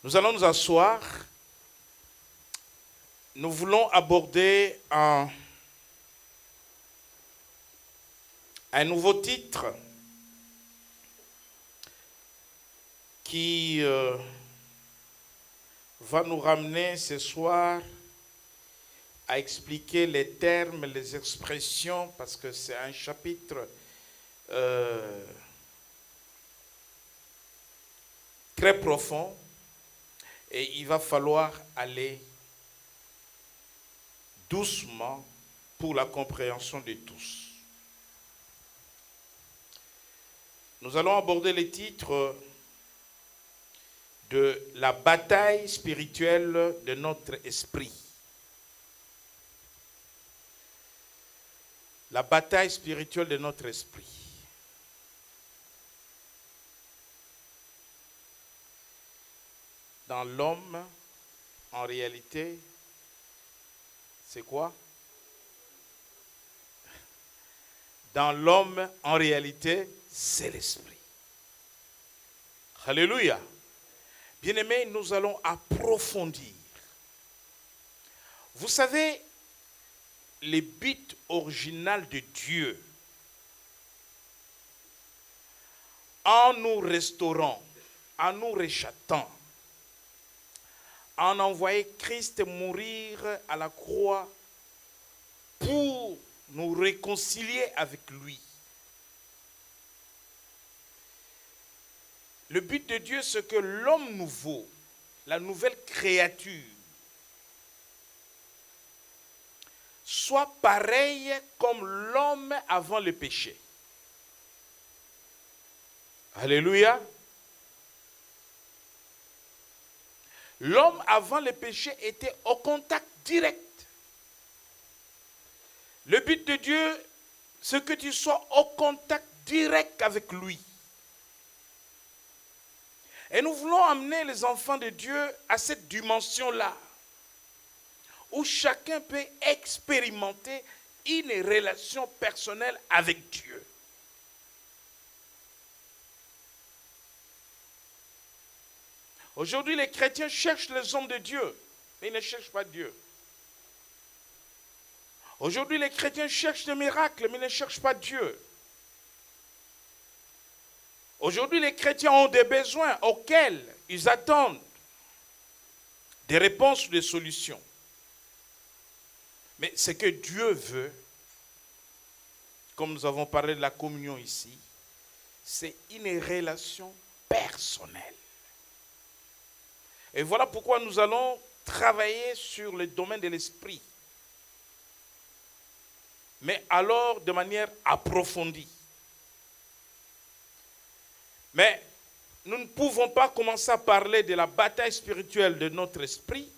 Nous allons nous asseoir. Nous voulons aborder un nouveau titre qui va nous ramener ce soir à expliquer les termes, les expressions, parce que c'est un chapitre très profond et il va falloir aller doucement pour la compréhension de tous. Nous allons aborder les titres de la bataille spirituelle de notre esprit. La bataille spirituelle de notre esprit. Dans l'homme, en réalité, c'est quoi? Dans l'homme, en réalité, c'est l'esprit. Alléluia. Bien-aimés, nous allons approfondir. Vous savez, le but original de Dieu, en nous restaurant, en nous rachetant, en envoyant Christ mourir à la croix pour nous réconcilier avec lui. Le but de Dieu, c'est que l'homme nouveau, la nouvelle créature, soit pareil comme l'homme avant le péché. Alléluia. L'homme avant le péché était au contact direct. Le but de Dieu, c'est que tu sois au contact direct avec lui. Et nous voulons amener les enfants de Dieu à cette dimension-là, où chacun peut expérimenter une relation personnelle avec Dieu. Aujourd'hui, les chrétiens cherchent les hommes de Dieu, mais ils ne cherchent pas Dieu. Aujourd'hui, les chrétiens cherchent des miracles, mais ils ne cherchent pas Dieu. Aujourd'hui, les chrétiens ont des besoins auxquels ils attendent des réponses ou des solutions. Mais ce que Dieu veut, comme nous avons parlé de la communion ici, c'est une relation personnelle. Et voilà pourquoi nous allons travailler sur le domaine de l'esprit. Mais alors de manière approfondie. Mais nous ne pouvons pas commencer à parler de la bataille spirituelle de notre esprit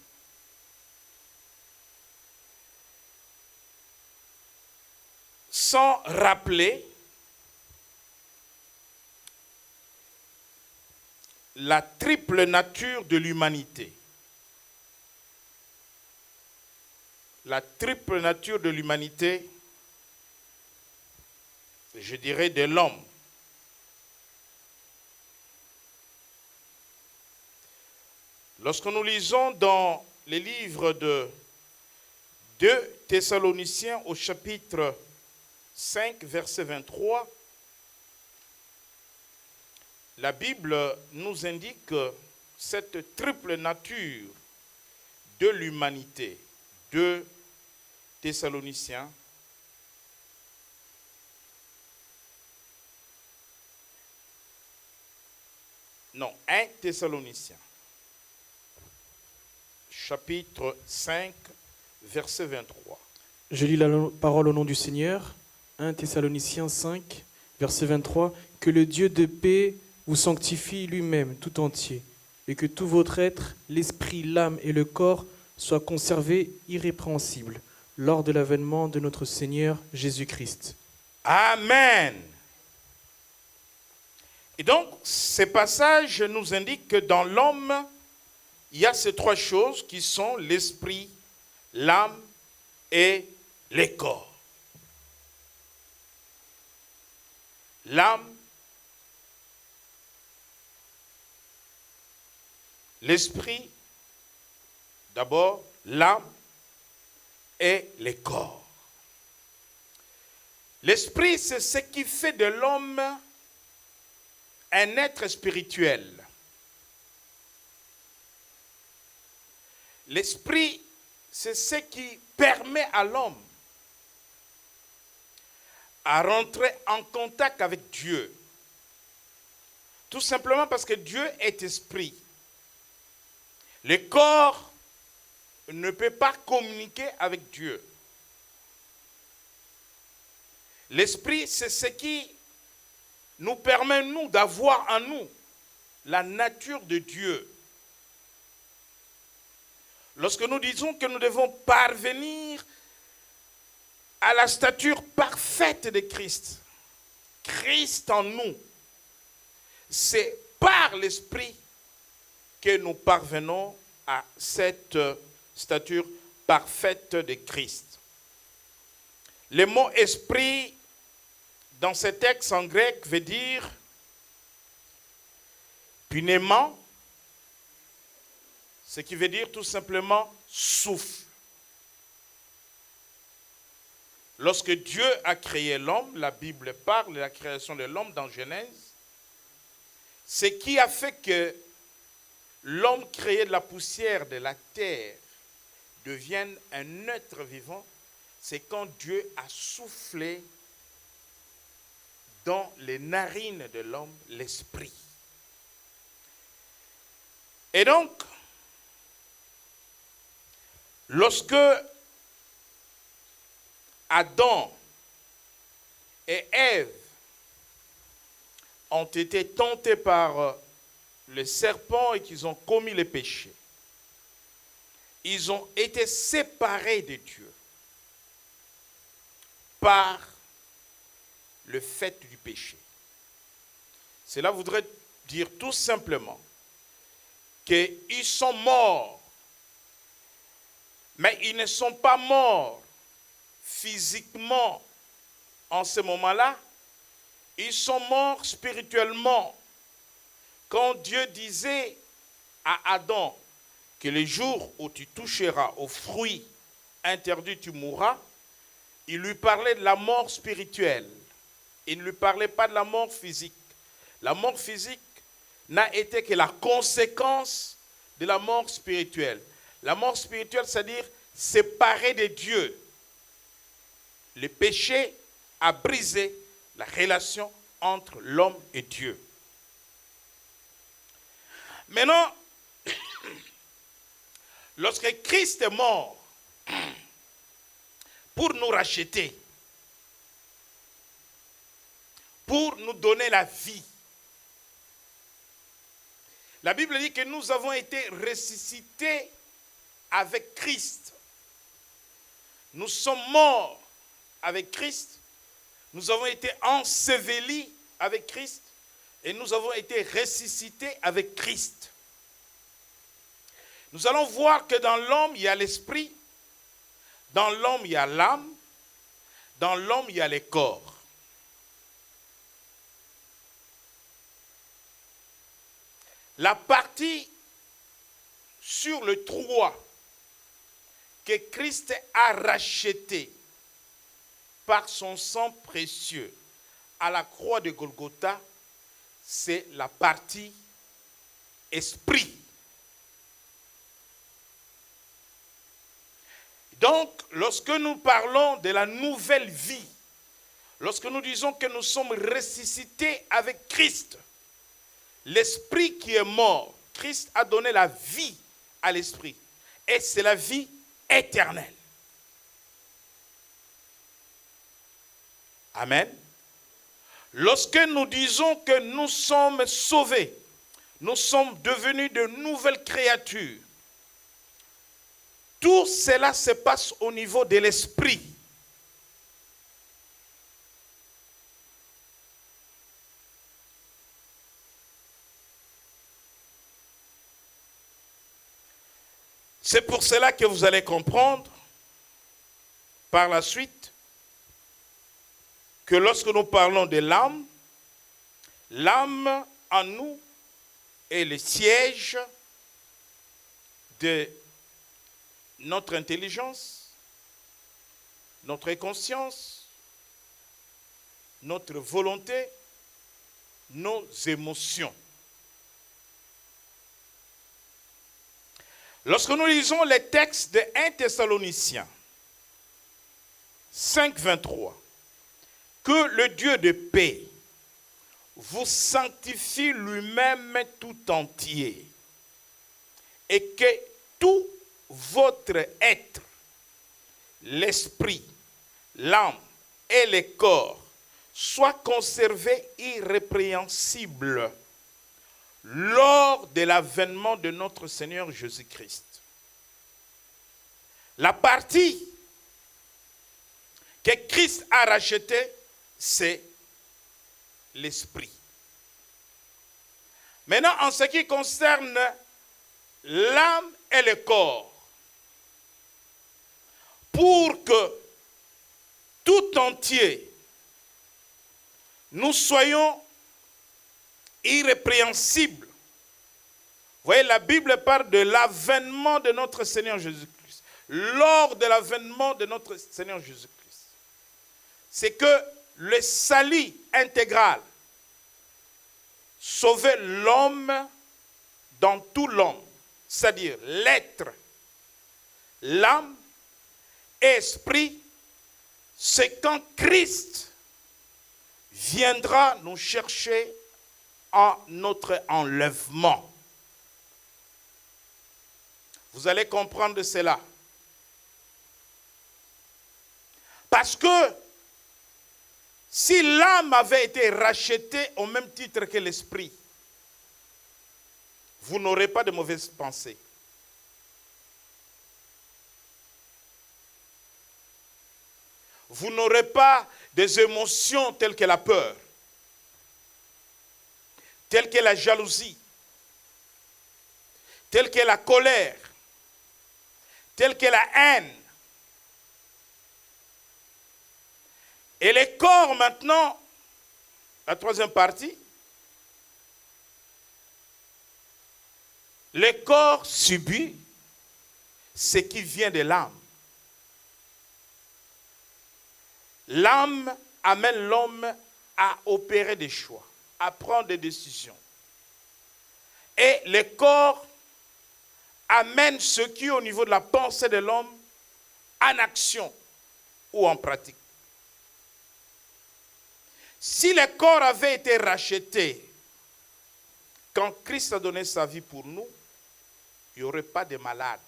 sans rappeler la triple nature de l'humanité. La triple nature de l'humanité, je dirais de l'homme. Lorsque nous lisons dans les livres de 2 Thessaloniciens au chapitre 5, verset 23, la Bible nous indique cette triple nature de l'humanité. 2 Thessaloniciens. Non, 1 Thessaloniciens. Chapitre 5, verset 23. Je lis la parole au nom du Seigneur. 1 Thessaloniciens 5, verset 23. Que le Dieu de paix vous sanctifie lui-même tout entier, et que tout votre être, l'esprit, l'âme et le corps, soient conservés irrépréhensibles lors de l'avènement de notre Seigneur Jésus-Christ. Amen. Et donc, ces passages nous indiquent que dans l'homme, il y a ces trois choses qui sont l'esprit, l'âme et le corps. L'âme, l'esprit, d'abord l'âme et le corps. L'esprit, c'est ce qui fait de l'homme un être spirituel. L'esprit, c'est ce qui permet à l'homme à rentrer en contact avec Dieu. Tout simplement parce que Dieu est esprit. Le corps ne peut pas communiquer avec Dieu. L'esprit, c'est ce qui nous permet, nous, d'avoir en nous la nature de Dieu. Lorsque nous disons que nous devons parvenir à la stature parfaite de Christ, Christ en nous, c'est par l'esprit que nous parvenons à cette stature parfaite de Christ. Le mot esprit dans ce texte en grec veut dire pneuma, ce qui veut dire tout simplement souffle. Lorsque Dieu a créé l'homme, la Bible parle de la création de l'homme dans Genèse, ce qui a fait que l'homme créé de la poussière de la terre devienne un être vivant, c'est quand Dieu a soufflé dans les narines de l'homme l'esprit. Et donc, lorsque Adam et Ève ont été tentés par le serpent et qu'ils ont commis le péché, ils ont été séparés de Dieu par le fait du péché. Cela voudrait dire tout simplement qu'ils sont morts, mais ils ne sont pas morts physiquement en ce moment-là, ils sont morts spirituellement. Quand Dieu disait à Adam que le jour où tu toucheras au fruit interdit, tu mourras, il lui parlait de la mort spirituelle. Il ne lui parlait pas de la mort physique. La mort physique n'a été que la conséquence de la mort spirituelle. La mort spirituelle, c'est-à-dire séparée de Dieu. Le péché a brisé la relation entre l'homme et Dieu. Maintenant, lorsque Christ est mort pour nous racheter, pour nous donner la vie, la Bible dit que nous avons été ressuscités avec Christ. Nous sommes morts avec Christ. Nous avons été ensevelis avec Christ. Et nous avons été ressuscités avec Christ. Nous allons voir que dans l'homme, il y a l'esprit. Dans l'homme, il y a l'âme. Dans l'homme, il y a le corps. La partie sur le toit que Christ a racheté par son sang précieux à la croix de Golgotha, c'est la partie esprit. Donc, lorsque nous parlons de la nouvelle vie, lorsque nous disons que nous sommes ressuscités avec Christ, l'esprit qui est mort, Christ a donné la vie à l'esprit. Et c'est la vie éternelle. Amen. Lorsque nous disons que nous sommes sauvés, nous sommes devenus de nouvelles créatures, tout cela se passe au niveau de l'esprit. C'est pour cela que vous allez comprendre par la suite que lorsque nous parlons de l'âme, l'âme en nous est le siège de notre intelligence, notre conscience, notre volonté, nos émotions. Lorsque nous lisons les textes de 1 Thessaloniciens 5, 23, que le Dieu de paix vous sanctifie lui-même tout entier et que tout votre être, l'esprit, l'âme et le corps soient conservés irrépréhensibles lors de l'avènement de notre Seigneur Jésus-Christ. La partie que Christ a rachetée, c'est l'esprit. Maintenant, en ce qui concerne l'âme et le corps, pour que tout entier nous soyons irrépréhensibles. Vous voyez, la Bible parle de l'avènement de notre Seigneur Jésus-Christ. Lors de l'avènement de notre Seigneur Jésus-Christ, c'est que le salut intégral sauvait l'homme dans tout l'homme, c'est-à-dire l'être, l'âme, esprit, c'est quand Christ viendra nous chercher à notre enlèvement. Vous allez comprendre cela. Parce que si l'âme avait été rachetée au même titre que l'esprit, vous n'aurez pas de mauvaises pensées. Vous n'aurez pas des émotions telles que la peur, telles que la jalousie, telles que la colère, telles que la haine. Et le corps maintenant, la troisième partie, le corps subit ce qui vient de l'âme. L'âme amène l'homme à opérer des choix, à prendre des décisions. Et le corps amène ce qui, au niveau de la pensée de l'homme, en action ou en pratique. Si le corps avait été racheté quand Christ a donné sa vie pour nous, il n'y aurait pas de malades.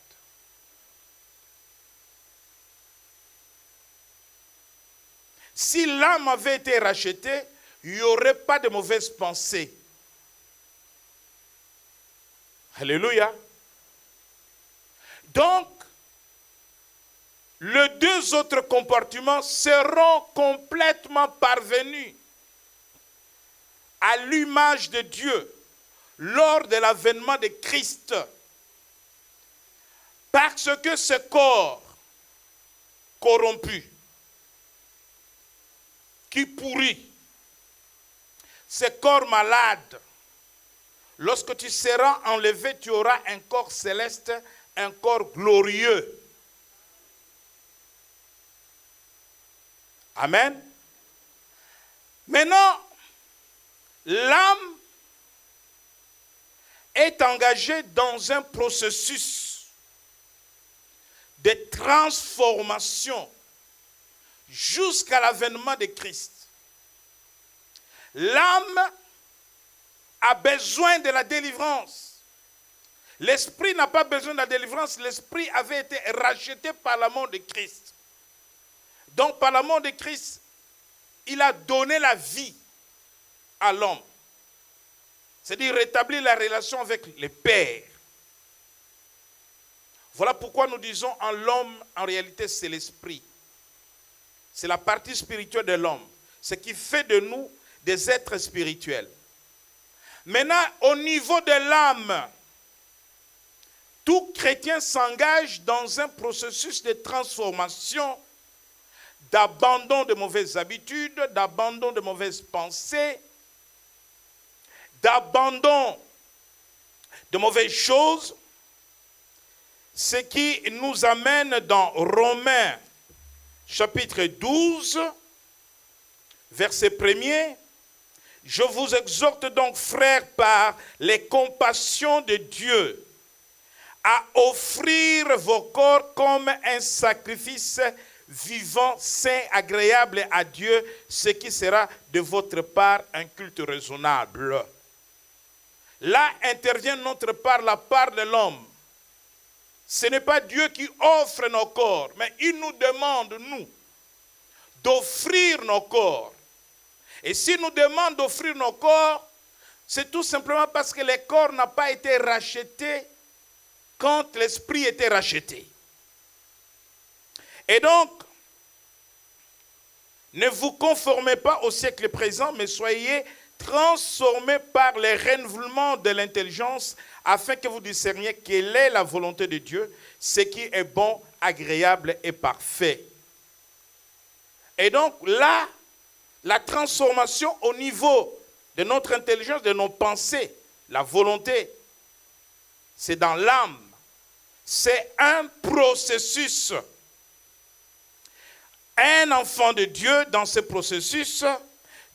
Si l'âme avait été rachetée, il n'y aurait pas de mauvaises pensées. Alléluia. Donc, les deux autres comportements seront complètement parvenus à l'image de Dieu lors de l'avènement de Christ. Parce que ce corps corrompu, qui pourrit, ce corps malade, lorsque tu seras enlevé, tu auras un corps céleste, un corps glorieux. Amen. Maintenant, l'âme est engagée dans un processus de transformation jusqu'à l'avènement de Christ. L'âme a besoin de la délivrance. L'esprit n'a pas besoin de la délivrance. L'esprit avait été racheté par la mort de Christ. Donc, par la mort de Christ, il a donné la vie à l'homme. C'est-à-dire rétablir la relation avec le Père. Voilà pourquoi nous disons en l'homme, en réalité, c'est l'esprit. C'est la partie spirituelle de l'homme. Ce qui fait de nous des êtres spirituels. Maintenant, au niveau de l'âme, tout chrétien s'engage dans un processus de transformation, d'abandon de mauvaises habitudes, d'abandon de mauvaises pensées, d'abandon de mauvaises choses Ce qui nous amène dans Romains chapitre 12, verset 1er. Je vous exhorte donc, frères, par les compassions de Dieu, à offrir vos corps comme un sacrifice vivant, saint, agréable à Dieu, ce qui sera de votre part un culte raisonnable. Là intervient notre part, la part de l'homme. Ce n'est pas Dieu qui offre nos corps, mais il nous demande, nous, d'offrir nos corps. Et s'il nous demande d'offrir nos corps, c'est tout simplement parce que le corps n'a pas été racheté quand l'esprit était racheté. Et donc, ne vous conformez pas au siècle présent, mais soyez transformés par le renouvellement de l'intelligence, afin que vous discerniez quelle est la volonté de Dieu, ce qui est bon, agréable et parfait. Et donc là, la transformation au niveau de notre intelligence, de nos pensées, la volonté, c'est dans l'âme. C'est un processus. Un enfant de Dieu, dans ce processus,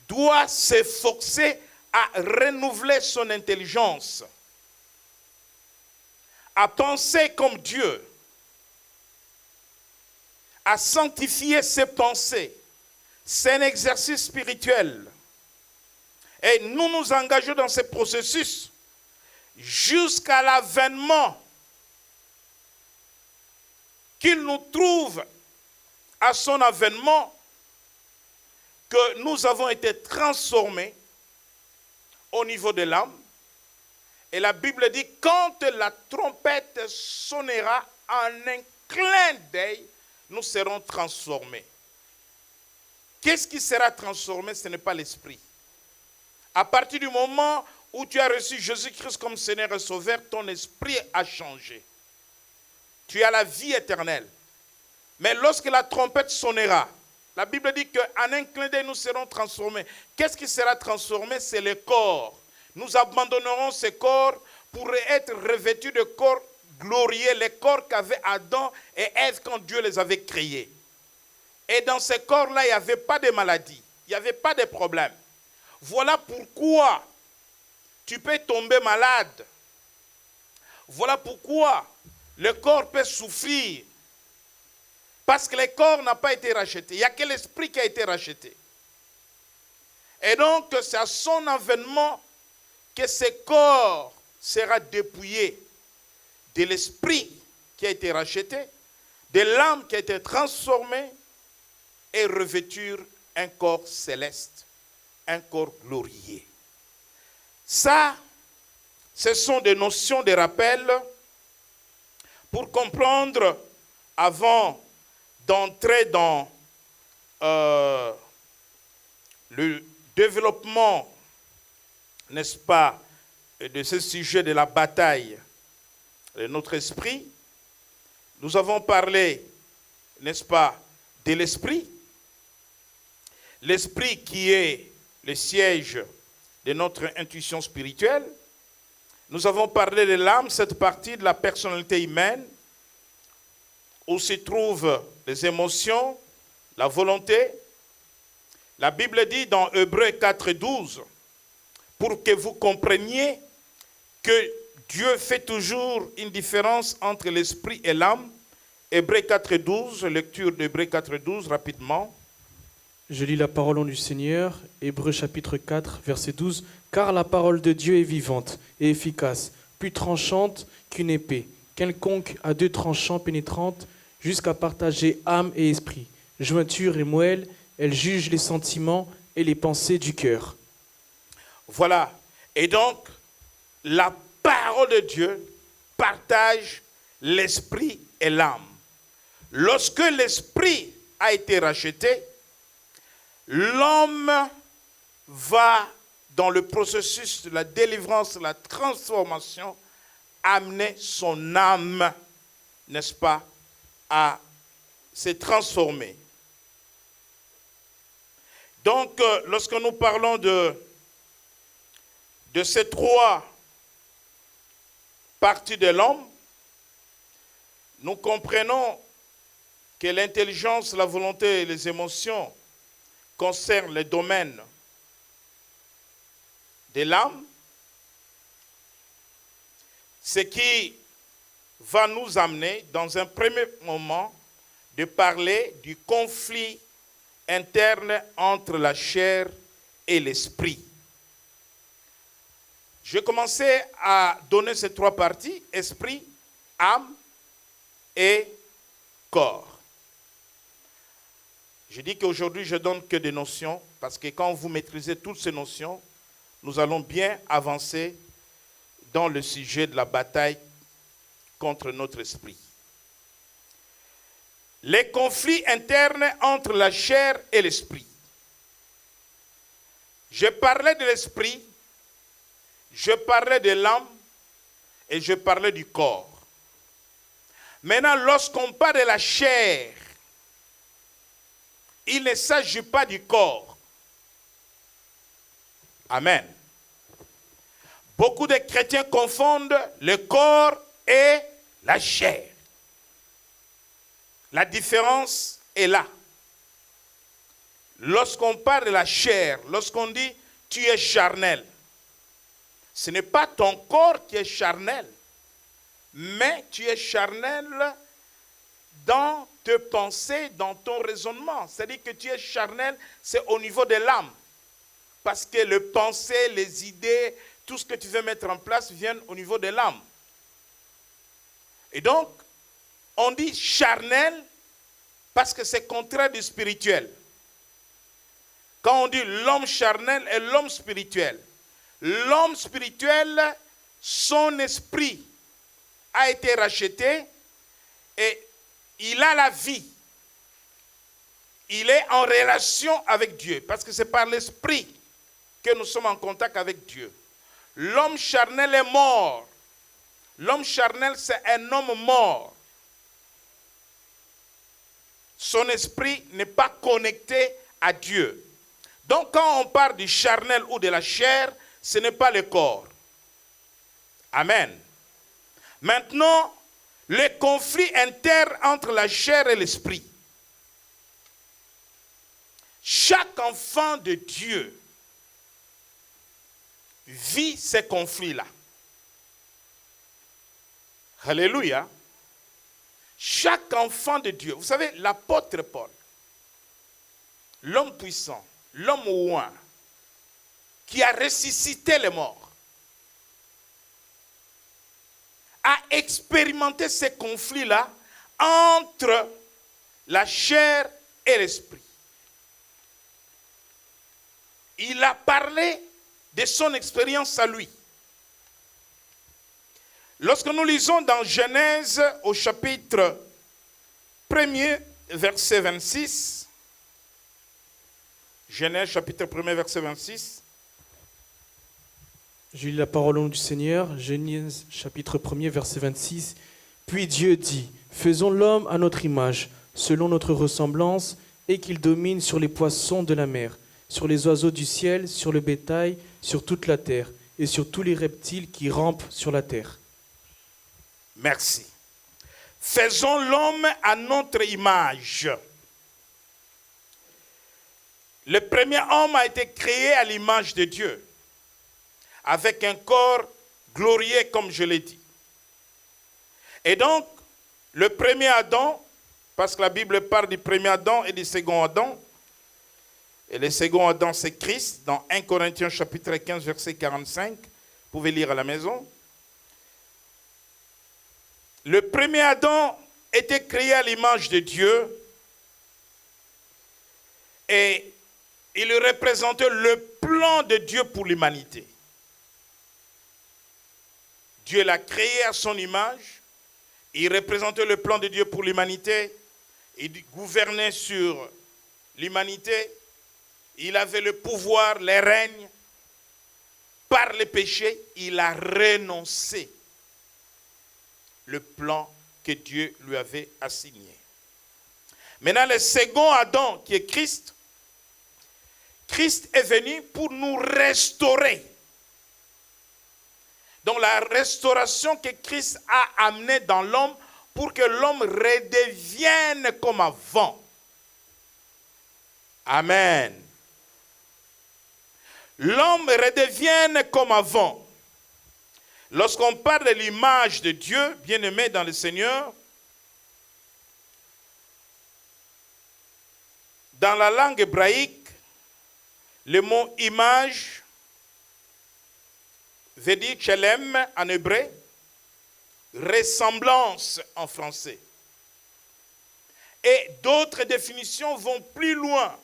doit s'efforcer à renouveler son intelligence, à penser comme Dieu, à sanctifier ses pensées. C'est un exercice spirituel. Et nous nous engageons dans ce processus jusqu'à l'avènement qu'il nous trouve à son avènement, que nous avons été transformés au niveau de l'âme. Et la Bible dit, quand la trompette sonnera, en un clin d'œil, nous serons transformés. Qu'est-ce qui sera transformé? Ce n'est pas l'esprit. À partir du moment où tu as reçu Jésus-Christ comme Seigneur et Sauveur, ton esprit a changé. Tu as la vie éternelle. Mais lorsque la trompette sonnera, la Bible dit qu'en un clin d'œil, nous serons transformés. Qu'est-ce qui sera transformé? C'est le corps. Nous abandonnerons ce corps pour être revêtus de corps glorieux, les corps qu'avaient Adam et Ève quand Dieu les avait créés. Et dans ce corps-là, il n'y avait pas de maladie, il n'y avait pas de problème. Voilà pourquoi tu peux tomber malade. Voilà pourquoi le corps peut souffrir. Parce que le corps n'a pas été racheté. Il n'y a que l'esprit qui a été racheté. Et donc, c'est à son avènement que ce corps sera dépouillé de l'esprit qui a été racheté, de l'âme qui a été transformée et revêtir un corps céleste, un corps glorieux. Ça, ce sont des notions de rappel pour comprendre avant d'entrer dans le développement, n'est-ce pas, de ce sujet de la bataille de notre esprit. Nous avons parlé, n'est-ce pas, de l'esprit. L'esprit qui est le siège de notre intuition spirituelle. Nous avons parlé de l'âme, cette partie de la personnalité humaine, où se trouvent les émotions, la volonté. La Bible dit dans Hébreux 4:12, pour que vous compreniez que Dieu fait toujours une différence entre l'esprit et l'âme. Hébreux 4:12, lecture d'Hébreux 4:12 rapidement. Je lis la parole au nom du Seigneur, Hébreux chapitre 4, verset 12. Car la parole de Dieu est vivante et efficace, plus tranchante qu'une épée, quelconque à deux tranchants pénétrante, jusqu'à partager âme et esprit, jointure et moelle, elle juge les sentiments et les pensées du cœur. Voilà. Et donc, la parole de Dieu partage l'esprit et l'âme. Lorsque l'esprit a été racheté, l'homme va, dans le processus de la délivrance, de la transformation, amener son âme, n'est-ce pas, à se transformer. Donc, lorsque nous parlons de ces trois parties de l'homme, nous comprenons que l'intelligence, la volonté et les émotions concernent les domaines de l'âme, ce qui va nous amener dans un premier moment de parler du conflit interne entre la chair et l'esprit. Je commençais à donner ces trois parties, esprit, âme et corps. Je dis qu'aujourd'hui, je ne donne que des notions, parce que quand vous maîtrisez toutes ces notions, nous allons bien avancer dans le sujet de la bataille contre notre esprit. Les conflits internes entre la chair et l'esprit. Je parlais de l'esprit, je parlais de l'âme et je parlais du corps. Maintenant, lorsqu'on parle de la chair, il ne s'agit pas du corps. Amen. Beaucoup de chrétiens confondent le corps et la chair. La différence est là. Lorsqu'on parle de la chair, lorsqu'on dit tu es charnel, ce n'est pas ton corps qui est charnel, mais tu es charnel dans tes pensées, dans ton raisonnement. C'est-à-dire que tu es charnel, c'est au niveau de l'âme. Parce que les pensées, les idées, tout ce que tu veux mettre en place viennent au niveau de l'âme. Et donc, on dit charnel parce que c'est contraire du spirituel. Quand on dit l'homme charnel et l'homme spirituel, l'homme spirituel, son esprit a été racheté et il a la vie. Il est en relation avec Dieu parce que c'est par l'esprit que nous sommes en contact avec Dieu. L'homme charnel est mort. L'homme charnel, c'est un homme mort. Son esprit n'est pas connecté à Dieu. Donc quand on parle du charnel ou de la chair, ce n'est pas le corps. Amen. Maintenant, le conflit interne entre la chair et l'esprit. Chaque enfant de Dieu vit ces conflits-là. Alléluia. Chaque enfant de Dieu, vous savez, l'apôtre Paul, l'homme puissant, l'homme oint, qui a ressuscité les morts, a expérimenté ces conflits-là entre la chair et l'esprit. Il a parlé de son expérience à lui. Lorsque nous lisons dans Genèse au chapitre 1er, verset 26, Genèse chapitre 1er, verset 26. Je lis la parole au nom du Seigneur, Genèse chapitre 1er, verset 26. Puis Dieu dit, faisons l'homme à notre image, selon notre ressemblance, et qu'il domine sur les poissons de la mer, sur les oiseaux du ciel, sur le bétail, sur toute la terre, et sur tous les reptiles qui rampent sur la terre. Merci. Faisons l'homme à notre image. Le premier homme a été créé à l'image de Dieu, avec un corps glorieux, comme je l'ai dit. Et donc, le premier Adam, parce que la Bible parle du premier Adam et du second Adam, et le second Adam, c'est Christ, dans 1 Corinthiens chapitre 15, verset 45, vous pouvez lire à la maison. Le premier Adam était créé à l'image de Dieu et il représentait le plan de Dieu pour l'humanité. Dieu l'a créé à son image, il représentait le plan de Dieu pour l'humanité, il gouvernait sur l'humanité, il avait le pouvoir, les règnes. Par le péché, il a renoncé le plan que Dieu lui avait assigné. Maintenant, le second Adam, qui est Christ, Christ est venu pour nous restaurer. Donc la restauration que Christ a amenée dans l'homme pour que l'homme redevienne comme avant. Amen. L'homme redevienne comme avant. Lorsqu'on parle de l'image de Dieu, bien-aimé dans le Seigneur, dans la langue hébraïque, le mot image veut dire tchelem en hébreu, ressemblance en français. Et d'autres définitions vont plus loin,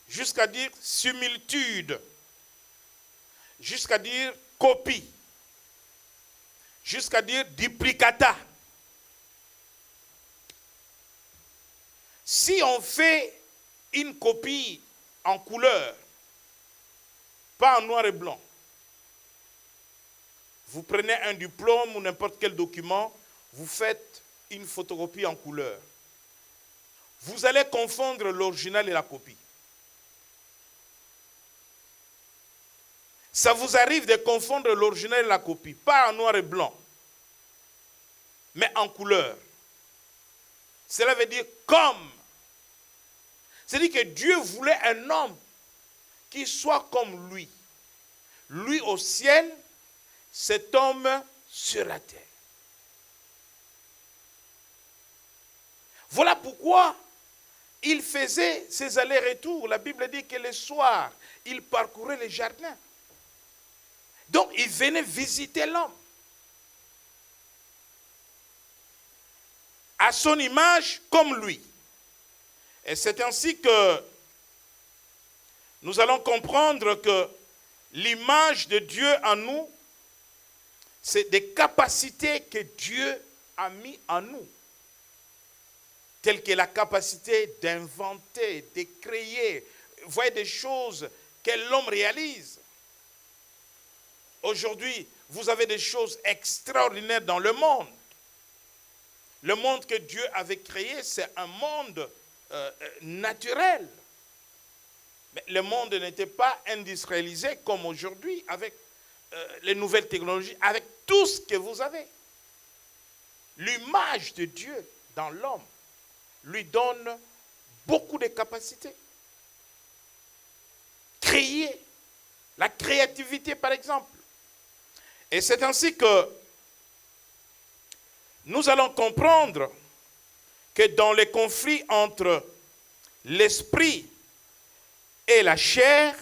jusqu'à dire similitude, jusqu'à dire copie, jusqu'à dire duplicata. Si on fait une copie en couleur, pas en noir et blanc, vous prenez un diplôme ou n'importe quel document, vous faites une photocopie en couleur. Vous allez confondre l'original et la copie. Ça vous arrive de confondre l'original et la copie, pas en noir et blanc, mais en couleur. Cela veut dire comme. C'est-à-dire que Dieu voulait un homme qui soit comme lui. Lui au ciel, cet homme sur la terre. Voilà pourquoi il faisait ses allers-retours. La Bible dit que le soir, il parcourait les jardins. Donc, il venait visiter l'homme. À son image, comme lui. Et c'est ainsi que nous allons comprendre que l'image de Dieu en nous, c'est des capacités que Dieu a mis en nous. Telles que la capacité d'inventer, de créer. Vous voyez des choses que l'homme réalise. Aujourd'hui, vous avez des choses extraordinaires dans le monde. Le monde que Dieu avait créé, c'est un monde naturel. Mais le monde n'était pas industrialisé comme aujourd'hui avec les nouvelles technologies, avec tout ce que vous avez. L'image de Dieu dans l'homme lui donne beaucoup de capacités. Créer, la créativité par exemple. Et c'est ainsi que nous allons comprendre que dans les conflits entre l'esprit et la chair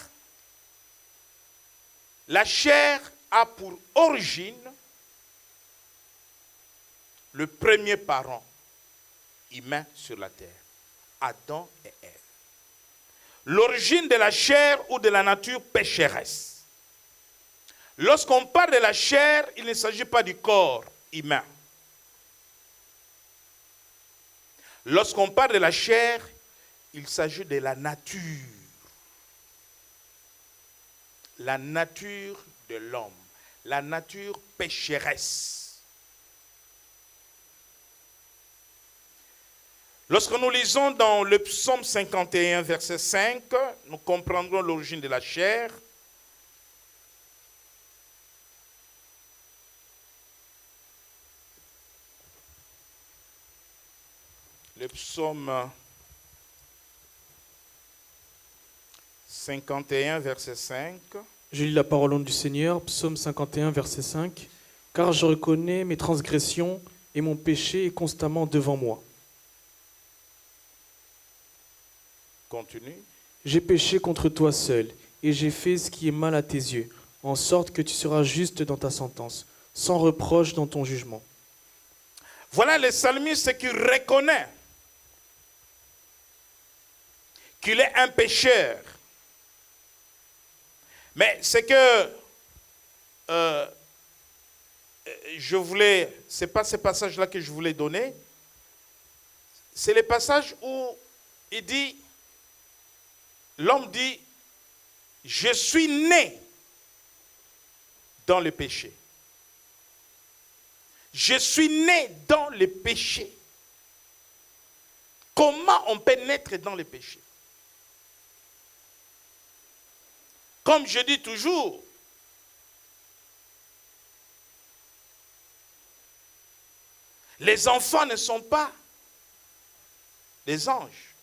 a pour origine le premier parent humain sur la terre, Adam et Ève. L'origine de la chair ou de la nature pécheresse. Lorsqu'on parle de la chair, il ne s'agit pas du corps humain. Lorsqu'on parle de la chair, il s'agit de la nature. La nature de l'homme. La nature pécheresse. Lorsque nous lisons dans le psaume 51, verset 5, nous comprendrons l'origine de la chair. Le psaume 51, verset 5. Je lis la parole au nom du Seigneur, psaume 51, verset 5. Car je reconnais mes transgressions et mon péché est constamment devant moi. Continue. J'ai péché contre toi seul et j'ai fait ce qui est mal à tes yeux, en sorte que tu seras juste dans ta sentence, sans reproche dans ton jugement. Voilà le psalmiste qui reconnaît qu'il est un pécheur. Mais c'est que c'est pas ce passage-là que je voulais donner, c'est le passage où il dit, l'homme dit, je suis né dans le péché. Je suis né dans le péché. Comment on peut naître dans le péché? Comme je dis toujours, Les enfants ne sont pas des anges.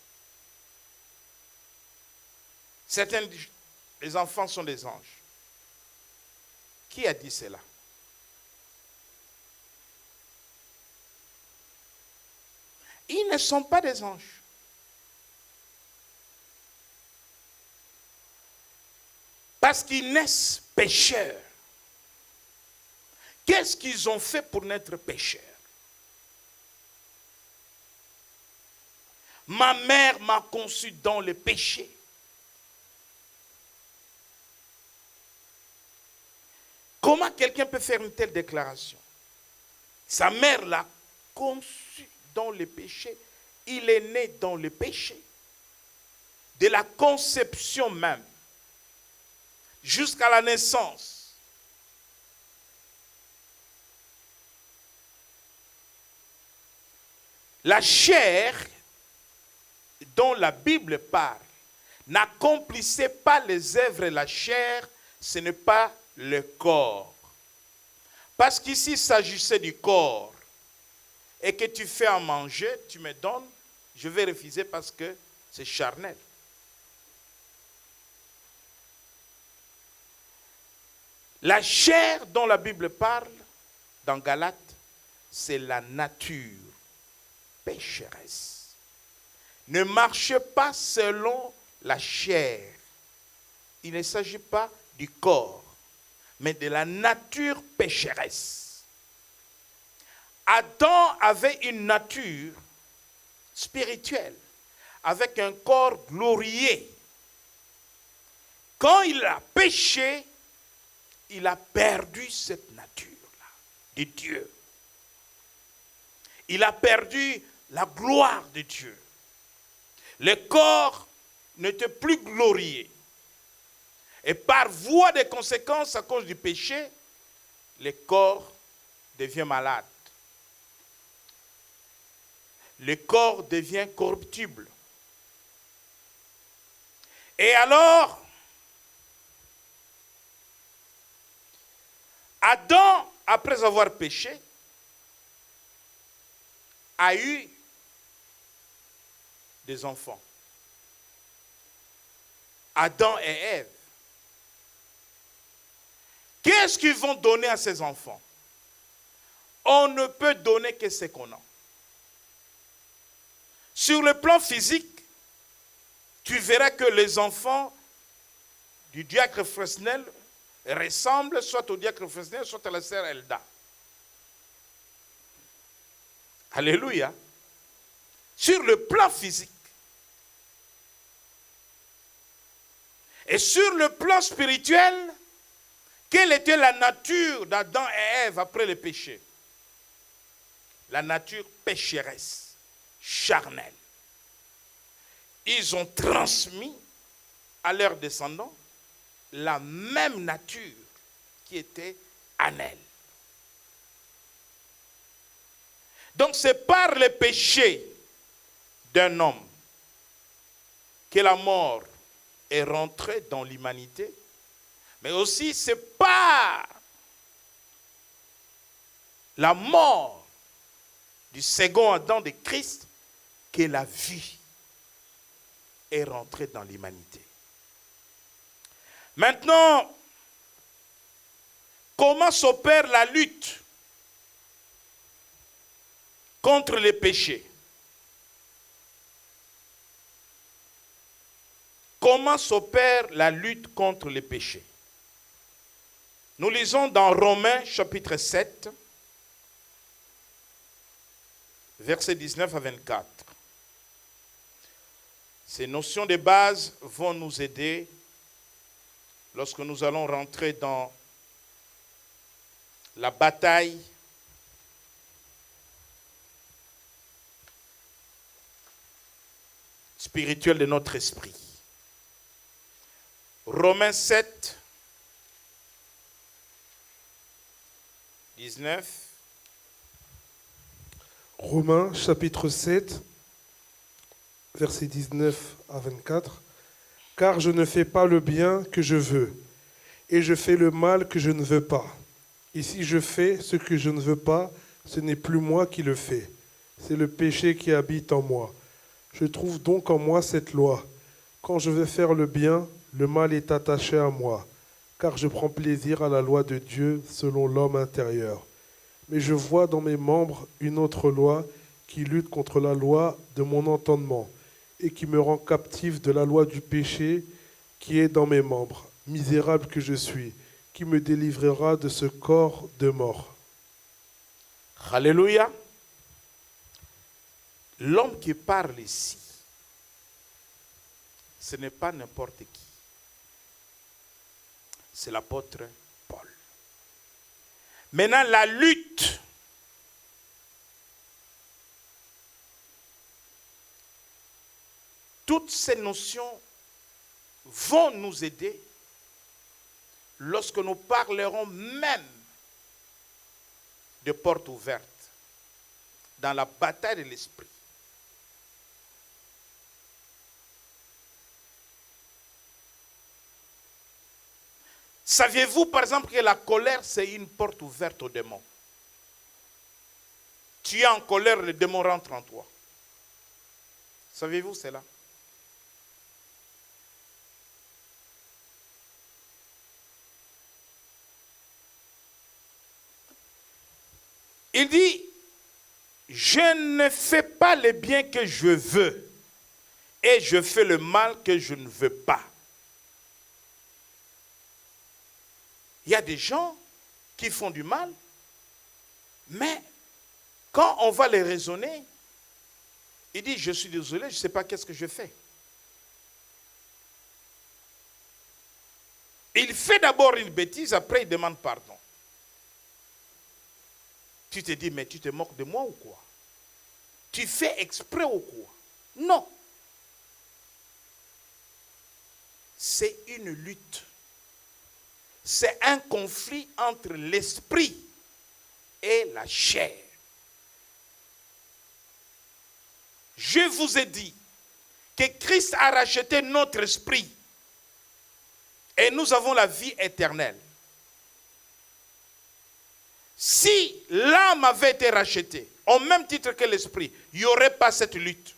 Certains disent, les enfants sont des anges. Qui a dit cela? Ils ne sont pas des anges. Parce qu'ils naissent pécheurs. Qu'est-ce qu'ils ont fait pour naître pécheurs? Ma mère m'a conçu dans le péché. Comment quelqu'un peut faire une telle déclaration? Sa mère l'a conçu dans le péché. Il est né dans le péché. De la conception même jusqu'à la naissance. La chair dont la Bible parle n'accomplissait pas les œuvres de la chair, ce n'est pas le corps. Parce qu'ici, il s'agissait du corps. Et que tu fais à manger, tu me donnes, je vais refuser parce que c'est charnel. La chair dont la Bible parle, dans Galates, c'est la nature pécheresse. Ne marchez pas selon la chair. Il ne s'agit pas du corps, mais de la nature pécheresse. Adam avait une nature spirituelle, avec un corps glorieux. Quand il a péché, il a perdu cette nature-là de Dieu. Il a perdu la gloire de Dieu. Le corps n'était plus glorieux. Et par voie de conséquence, à cause du péché, le corps devient malade. Le corps devient corruptible. Et alors, Adam, après avoir péché, a eu des enfants. Adam et Ève. Qu'est-ce qu'ils vont donner à ces enfants? On ne peut donner que ce qu'on a. Sur le plan physique, tu verras que les enfants du diacre Fresnel ressemblent soit au diacre Fresnel, soit à la sœur Elda. Alléluia. Sur le plan physique. Et sur le plan spirituel, quelle était la nature d'Adam et Ève après le péché? La nature pécheresse, charnelle. Ils ont transmis à leurs descendants la même nature qui était en elle. Donc c'est par le péché d'un homme que la mort est rentrée dans l'humanité, mais aussi c'est par la mort du second Adam de Christ que la vie est rentrée dans l'humanité. Maintenant, comment s'opère la lutte contre les péchés? Comment s'opère la lutte contre les péchés? Nous lisons dans Romains chapitre 7, versets 19 à 24. Ces notions de base vont nous aider lorsque nous allons rentrer dans la bataille spirituelle de notre esprit. Romains 7, 19. Romains chapitre 7, versets 19 à 24. Car je ne fais pas le bien que je veux, et je fais le mal que je ne veux pas. Et si je fais ce que je ne veux pas, ce n'est plus moi qui le fais, c'est le péché qui habite en moi. Je trouve donc en moi cette loi. Quand je veux faire le bien, le mal est attaché à moi, car je prends plaisir à la loi de Dieu selon l'homme intérieur. Mais je vois dans mes membres une autre loi qui lutte contre la loi de mon entendement et qui me rend captif de la loi du péché qui est dans mes membres. Misérable que je suis, qui me délivrera de ce corps de mort. Alléluia. L'homme qui parle ici, ce n'est pas n'importe qui. C'est l'apôtre Paul. Maintenant, la lutte toutes ces notions vont nous aider lorsque nous parlerons même de portes ouvertes dans la bataille de l'esprit. Saviez-vous par exemple que la colère c'est une porte ouverte au démon? Tu es en colère, le démon rentre en toi. Saviez-vous cela? Il dit, je ne fais pas le bien que je veux et je fais le mal que je ne veux pas. Il y a des gens qui font du mal, mais quand on va les raisonner, il dit, je suis désolé, je ne sais pas qu'est-ce que je fais. Il fait d'abord une bêtise, après il demande pardon. Tu te dis, mais tu te moques de moi ou quoi? Tu fais exprès ou quoi? Non. C'est une lutte. C'est un conflit entre l'esprit et la chair. Je vous ai dit que Christ a racheté notre esprit et nous avons la vie éternelle. Si l'âme avait été rachetée, au même titre que l'esprit, il n'y aurait pas cette lutte.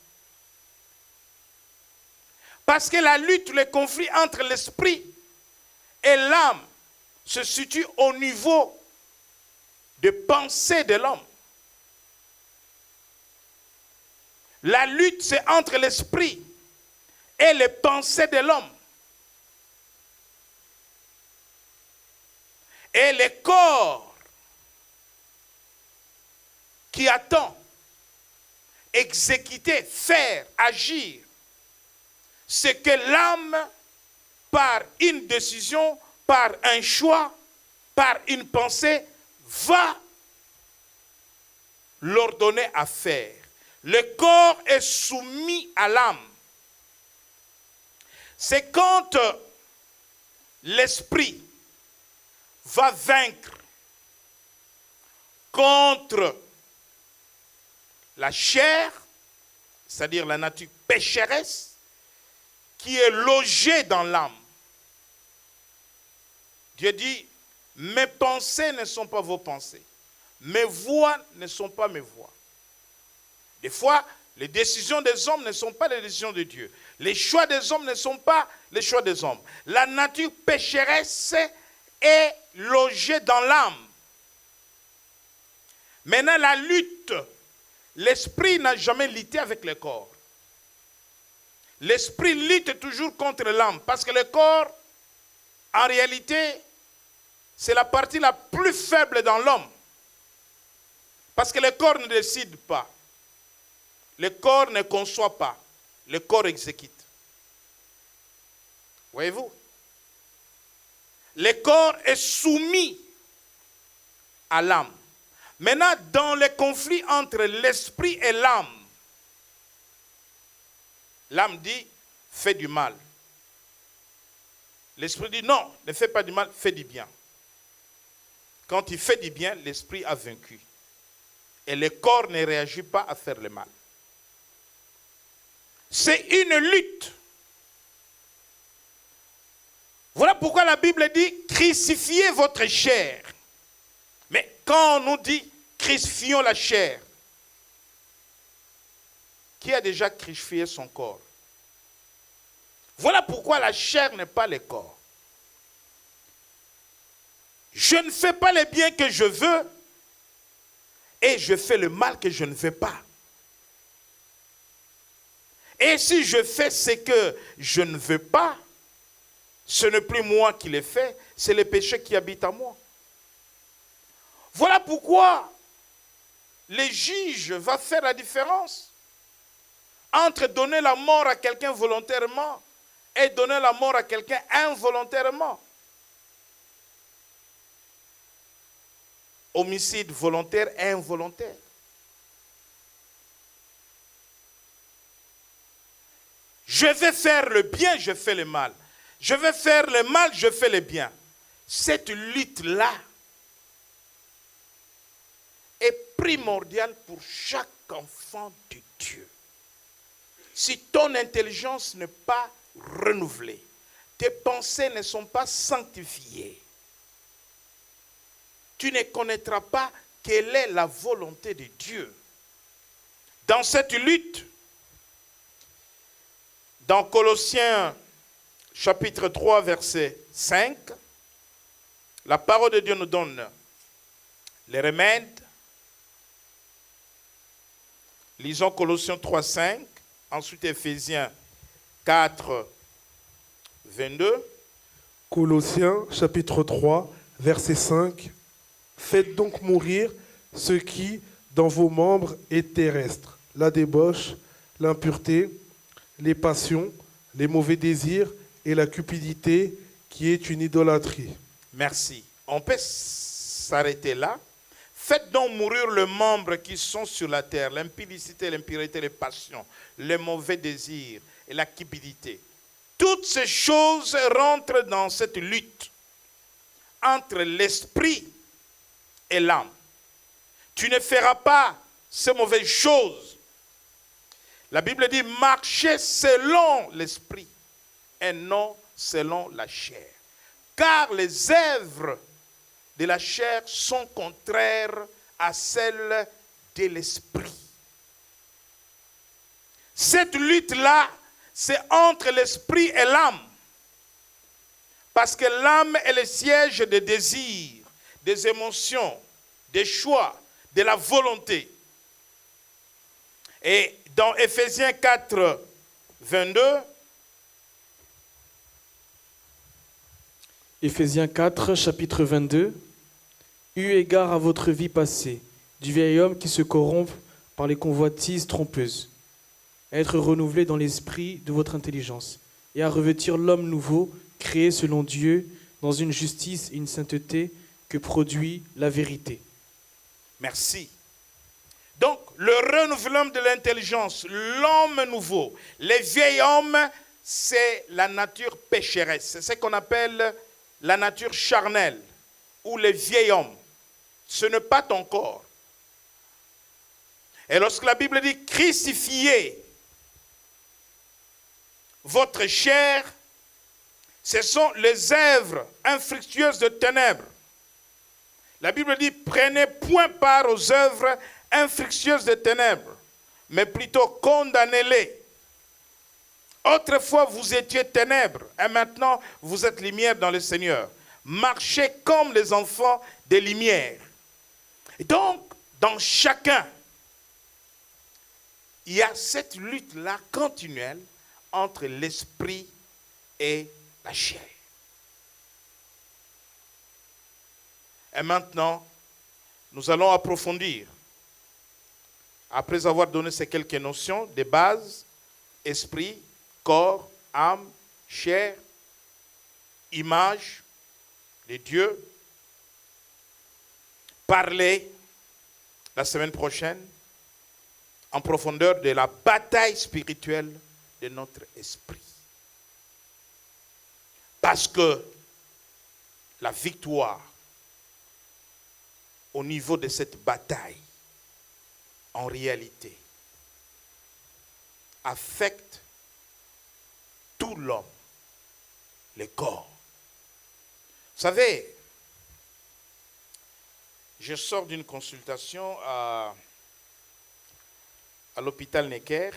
Parce que la lutte, le conflit entre l'esprit et l'âme se situe au niveau de pensée de l'homme. La lutte, c'est entre l'esprit et les pensées de l'homme. Et le corps qui attend, exécuter, faire, agir, ce que l'âme, par une décision, par un choix, par une pensée, va l'ordonner à faire. Le corps est soumis à l'âme. C'est quand l'esprit va vaincre contre la chair, c'est-à-dire la nature pécheresse, qui est logée dans l'âme. Dieu dit, mes pensées ne sont pas vos pensées, mes voix ne sont pas mes voix. Des fois, les décisions des hommes ne sont pas les décisions de Dieu. Les choix des hommes ne sont pas les choix des hommes. La nature pécheresse est logée dans l'âme. Maintenant, la lutte, l'esprit n'a jamais lutté avec le corps. L'esprit lutte toujours contre l'âme parce que le corps, en réalité, c'est la partie la plus faible dans l'homme. Parce que le corps ne décide pas. Le corps ne conçoit pas. Le corps exécute. Voyez-vous? Le corps est soumis à l'âme. Maintenant, dans le conflit entre l'esprit et l'âme, l'âme dit, fais du mal. L'esprit dit, non, ne fais pas du mal, fais du bien. Quand il fait du bien, l'esprit a vaincu. Et le corps ne réagit pas à faire le mal. C'est une lutte. Voilà pourquoi la Bible dit, crucifiez votre chair. Mais quand on nous dit, crucifions la chair. Qui a déjà crucifié son corps? Voilà pourquoi la chair n'est pas le corps. Je ne fais pas le bien que je veux et je fais le mal que je ne veux pas. Et si je fais ce que je ne veux pas, ce n'est plus moi qui le fais, c'est le péché qui habite en moi. Voilà pourquoi le juge va faire la différence entre donner la mort à quelqu'un volontairement et donner la mort à quelqu'un involontairement. Homicide volontaire et involontaire. Je vais faire le bien, je fais le mal. Je vais faire le mal, je fais le bien. Cette lutte-là est primordiale pour chaque enfant de Dieu. Si ton intelligence n'est pas renouvelée, tes pensées ne sont pas sanctifiées, tu ne connaîtras pas quelle est la volonté de Dieu. Dans cette lutte, dans Colossiens chapitre 3, verset 5, la parole de Dieu nous donne les remèdes. Lisons Colossiens 3, 5, ensuite Éphésiens 4, 22. Colossiens chapitre 3, verset 5. Faites donc mourir ce qui, dans vos membres, est terrestre, la débauche, l'impureté, les passions, les mauvais désirs et la cupidité, qui est une idolâtrie. Merci. On peut s'arrêter là. Faites donc mourir les membres qui sont sur la terre, l'impudicité, l'impureté, les passions, les mauvais désirs et la cupidité. Toutes ces choses rentrent dans cette lutte entre l'esprit et l'âme. Tu ne feras pas ces mauvaises choses. La Bible dit marchez selon l'esprit et non selon la chair. Car les œuvres de la chair sont contraires à celles de l'esprit. Cette lutte-là, c'est entre l'esprit et l'âme. Parce que l'âme est le siège des désirs, des émotions, des choix, de la volonté. Et dans Éphésiens 4, 22, Éphésiens 4, chapitre 22. Eu égard à votre vie passée, du vieil homme qui se corrompt par les convoitises trompeuses, à être renouvelé dans l'esprit de votre intelligence, et à revêtir l'homme nouveau, créé selon Dieu, dans une justice et une sainteté que produit la vérité. merci. Donc, le renouvellement de l'intelligence, l'homme nouveau, le vieil homme, c'est la nature pécheresse. C'est ce qu'on appelle la nature charnelle ou le vieil homme. Ce n'est pas ton corps. Et lorsque la Bible dit crucifiez votre chair, ce sont les œuvres infructueuses de ténèbres. La Bible dit prenez point part aux œuvres infructueuses de ténèbres, mais plutôt condamnez-les. Autrefois vous étiez ténèbres et maintenant vous êtes lumière dans le Seigneur. Marchez comme les enfants des lumières. Et donc, dans chacun, il y a cette lutte-là continuelle entre l'esprit et la chair. Et maintenant, nous allons approfondir. Après avoir donné ces quelques notions de base, esprit, corps, âme, chair, image de Dieu, parler la semaine prochaine en profondeur de la bataille spirituelle de notre esprit. Parce que la victoire au niveau de cette bataille, en réalité, affecte tout l'homme, le corps. Vous savez, Je sors d'une consultation à l'hôpital Necker.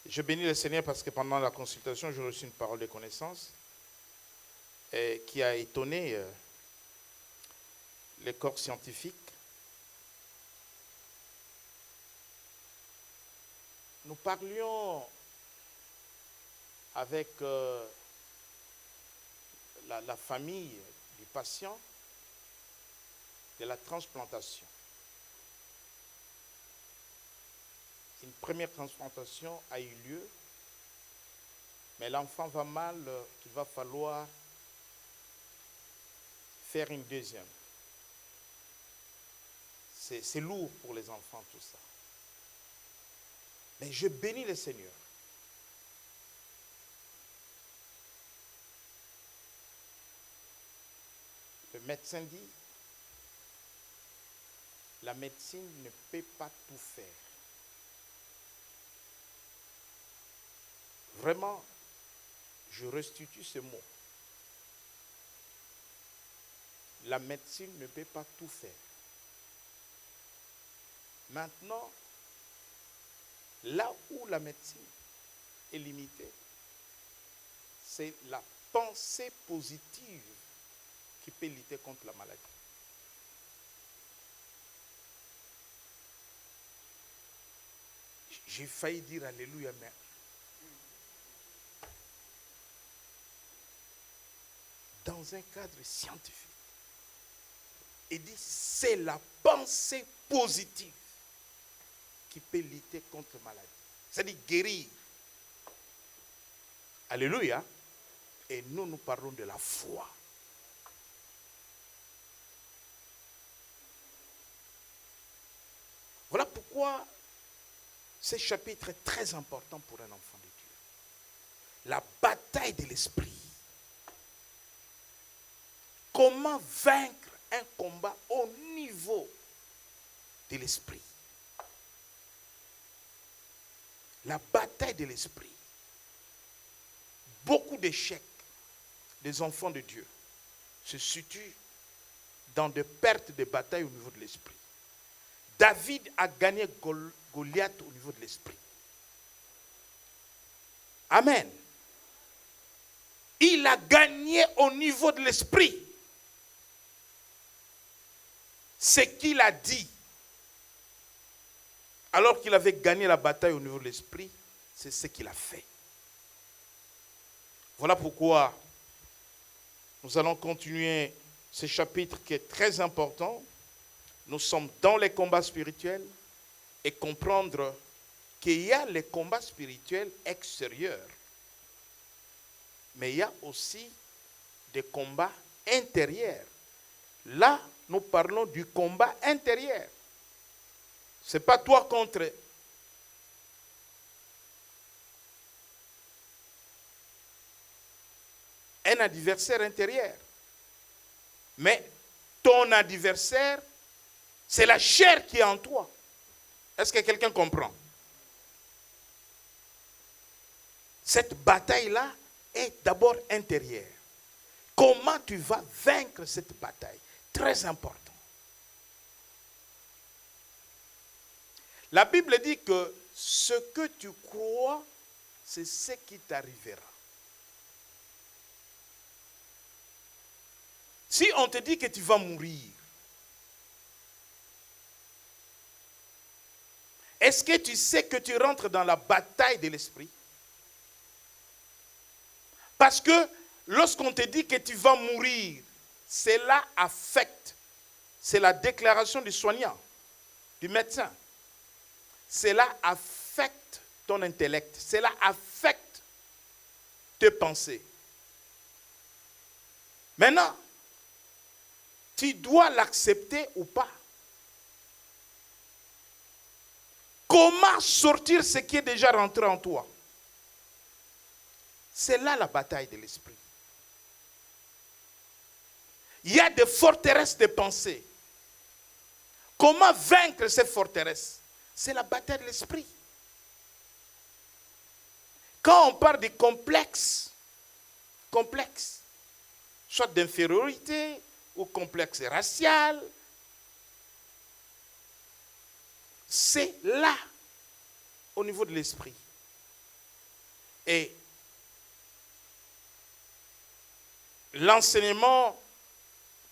Je bénis le Seigneur parce que pendant la consultation, j'ai reçu une parole de connaissance qui a étonné les corps scientifiques. Nous parlions avec la famille du patient de la transplantation. Une première transplantation a eu lieu, mais l'enfant va mal, qu'il va falloir faire une deuxième. C'est lourd pour les enfants tout ça. Mais je bénis le Seigneur. Le médecin dit, la médecine ne peut pas tout faire. Vraiment, je restitue ce mot. La médecine ne peut pas tout faire. Maintenant, là où la médecine est limitée, c'est la pensée positive qui peut lutter contre la maladie. J'ai failli dire Alléluia, mais dans un cadre scientifique, il dit c'est la pensée positive qui peut lutter contre la maladie. C'est-à-dire guérir. Alléluia. Et nous parlons de la foi. Voilà pourquoi ce chapitre est très important pour un enfant de Dieu. La bataille de l'esprit. Comment vaincre un combat au niveau de l'esprit. La bataille de l'esprit. Beaucoup d'échecs des enfants de Dieu se situent dans des pertes de bataille au niveau de l'esprit. David a gagné Goliath au niveau de l'esprit. Amen. Il a gagné au niveau de l'esprit. Ce qu'il a dit, alors qu'il avait gagné la bataille au niveau de l'esprit, c'est ce qu'il a fait. Voilà pourquoi nous allons continuer ce chapitre qui est très important. Nous sommes dans les combats spirituels et comprendre qu'il y a les combats spirituels extérieurs, mais il y a aussi des combats intérieurs. Là, nous parlons du combat intérieur. Ce n'est pas toi contre un adversaire intérieur. Mais ton adversaire, c'est la chair qui est en toi. Est-ce que quelqu'un comprend? Cette bataille-là est d'abord intérieure. Comment tu vas vaincre cette bataille? Très important. La Bible dit que ce que tu crois, c'est ce qui t'arrivera. Si on te dit que tu vas mourir, est-ce que tu sais que tu rentres dans la bataille de l'esprit? Parce que lorsqu'on te dit que tu vas mourir, cela affecte. C'est la déclaration du soignant, du médecin. Cela affecte ton intellect. Cela affecte tes pensées. Maintenant, tu dois l'accepter ou pas. Comment sortir ce qui est déjà rentré en toi? C'est là la bataille de l'esprit. Il y a des forteresses de pensée. Comment vaincre ces forteresses? C'est la bataille de l'esprit. Quand on parle de complexes, soit d'infériorité, ou complexe racial. C'est là, au niveau de l'esprit. Et l'enseignement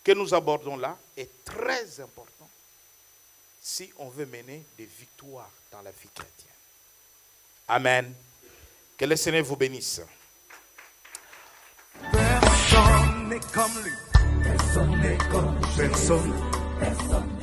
que nous abordons là est très important si on veut mener des victoires dans la vie chrétienne. Amen. Que le Seigneur vous bénisse. Personne n'est comme lui. Personne n'est comme lui. Personne.